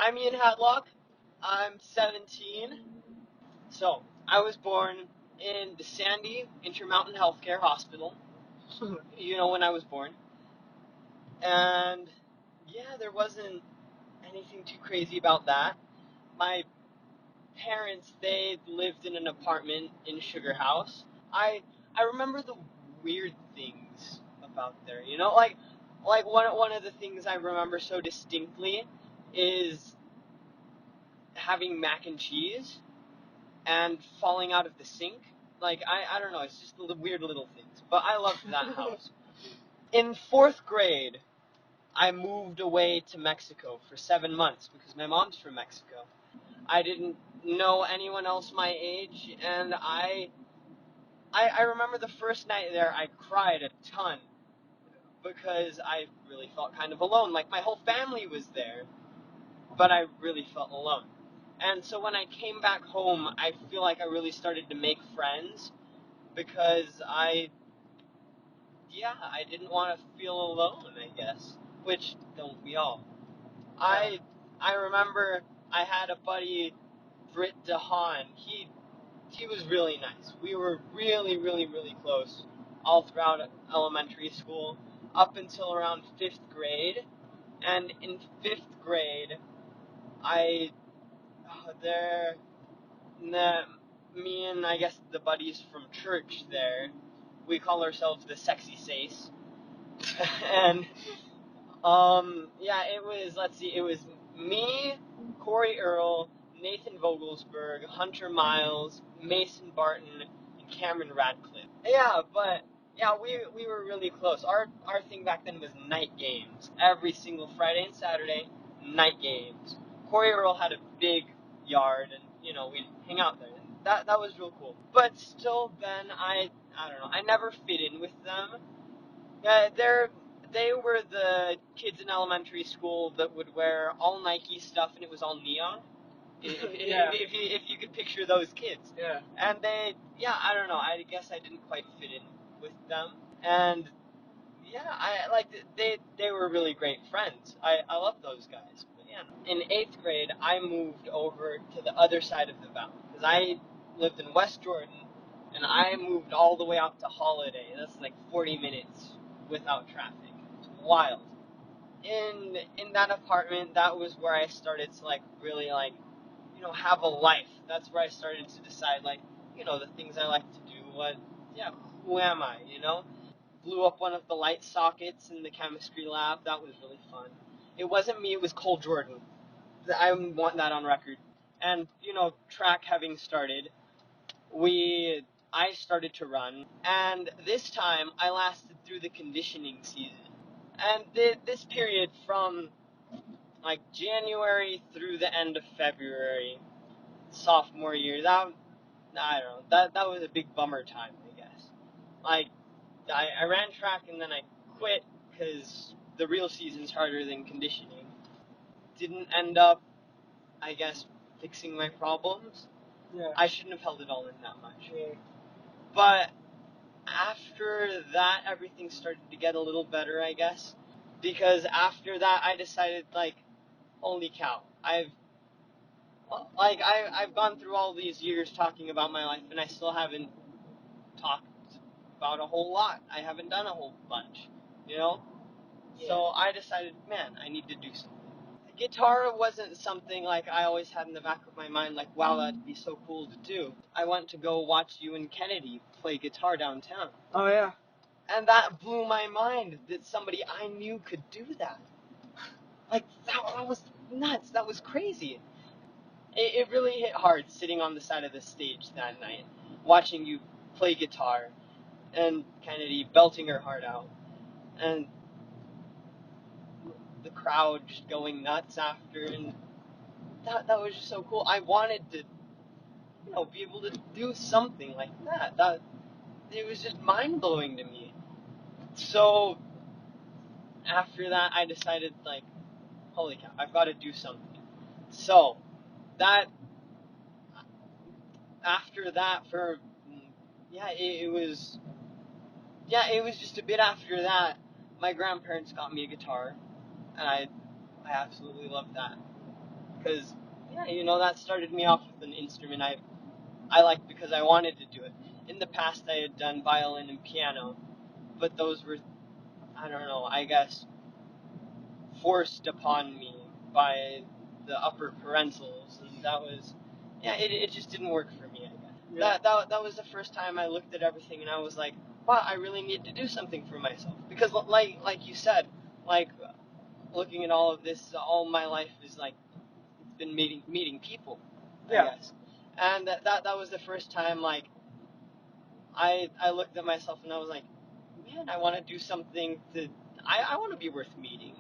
I'm Ian Hadlock. I'm 17. So, I was born in the Sandy Intermountain Healthcare Hospital, when I was born. And, yeah, there wasn't anything too crazy about that. My parents, they lived in an apartment in Sugar House. I remember the weird things about there, like one of the things I remember so distinctly is having mac and cheese and falling out of the sink. Like, I don't know, it's just the weird little things. But I loved that house. In 4th grade, I moved away to Mexico for 7 months because my mom's from Mexico. I didn't know anyone else my age, and I remember the first night there, I cried a ton because I really felt kind of alone. Like, my whole family was there, but I really felt alone. And so when I came back home, I feel like I really started to make friends because I didn't want to feel alone, I guess. Which, don't we all? I remember I had a buddy, Britt DeHaan. He was really nice. We were really, really, really close all throughout elementary school, up until around 5th grade. And in 5th grade, I there me and I guess the buddies from church there, we call ourselves the Sexy Sace. And it was me, Corey Earl, Nathan Vogelsberg, Hunter Miles, Mason Barton, and Cameron Radcliffe. We were really close. Our thing back then was night games. Every single Friday and Saturday, night games. Corey Earl had a big yard, and we'd hang out there. And that was real cool. But still, then I don't know. I never fit in with them. They were the kids in elementary school that would wear all Nike stuff and it was all neon. If you could picture those kids. Yeah. And I don't know. I guess I didn't quite fit in with them. And they were really great friends. I love those guys. But yeah. In 8th grade, I moved over to the other side of the valley because I lived in West Jordan, and I moved all the way out to Holiday. That's like 40 minutes without traffic. It's wild. In that apartment, that was where I started to really have a life. That's where I started to decide the things I like to do. Who am I? Blew up one of the light sockets in the chemistry lab. That was really fun. It wasn't me, it was Cole Jordan. I want that on record. And, track having started, I started to run, and this time I lasted through the conditioning season. And this period from January through the end of February, sophomore year, I don't know, that was a big bummer time, I guess. I ran track and then I quit because the real season's harder than conditioning. Didn't end up, I guess, fixing my problems. Yeah. I shouldn't have held it all in that much. Yeah. But after that, everything started to get a little better, I guess. Because after that, I decided, holy cow, I've gone through all these years talking about my life, and I still haven't talked about a whole lot. I haven't done a whole bunch, Yeah. So I decided, man, I need to do something. Guitar wasn't something I always had in the back of my mind, wow, that'd be so cool to do. I went to go watch you and Kennedy play guitar downtown. Oh, yeah. And that blew my mind that somebody I knew could do that. That was nuts. That was crazy. It really hit hard sitting on the side of the stage that night, watching you play guitar, and Kennedy belting her heart out, and the crowd just going nuts after, and that was just so cool. I wanted to, be able to do something like that. That it was just mind-blowing to me. So after that, I decided, holy cow, I've got to do something. So after that, it was just a bit after that, my grandparents got me a guitar, and I absolutely loved that. because that started me off with an instrument I liked because I wanted to do it. In the past, I had done violin and piano, but those were, I don't know, I guess, forced upon me by the upper parentals, and that was, it just didn't work for me, I guess. Yeah. That was the first time I looked at everything, and I was like, wow, I really need to do something for myself. Because, like you said, like, looking at all of this, all my life is like, it's been meeting people, I guess. And that was the first time, like, I looked at myself and I was like, man, I want to do something I want to be worth meeting.